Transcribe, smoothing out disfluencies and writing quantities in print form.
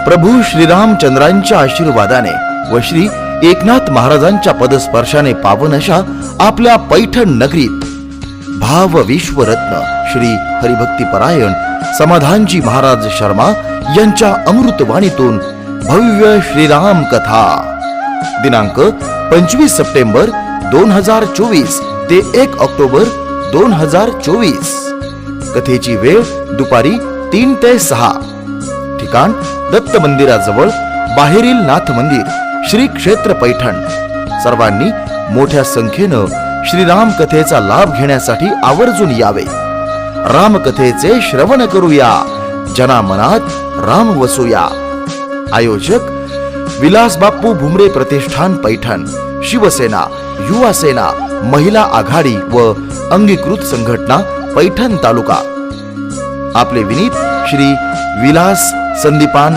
प्रभू श्रीरामचंद्रांच्या आशीर्वादाने व श्री एकनाथ महाराजांच्या पदस्पर्शाने पावन अशा आपल्या पैठण नगरीत भाव विश्वरत्न श्री हरिभक्तीपरायण समाधानजी महाराज शर्मा यांच्या अमृतवाणीतून भव्य श्रीराम कथा दिनांक 25 सप्टेंबर 2024 ते 1 ऑक्टोबर 2024. कथेची वेळ दुपारी 3 ते 6. ठिकाण दत्त मंदिराजवळ बाहेरील नाथ मंदिर श्री क्षेत्र पैठण. सर्वांनी मोठ्या संख्येनं श्रीराम कथेचा लाभ घेण्यासाठी आवर्जून यावे. रामकथेचे श्रवण करूया, जना मनात राम वसूया. आयोजक विलास बाप्पू भुमरे प्रतिष्ठान पैठण, शिवसेना, युवा सेना, महिला आघाडी व अंगीकृत संघटना पैठण तालुका. आपले विनीत श्री विलास संदीपान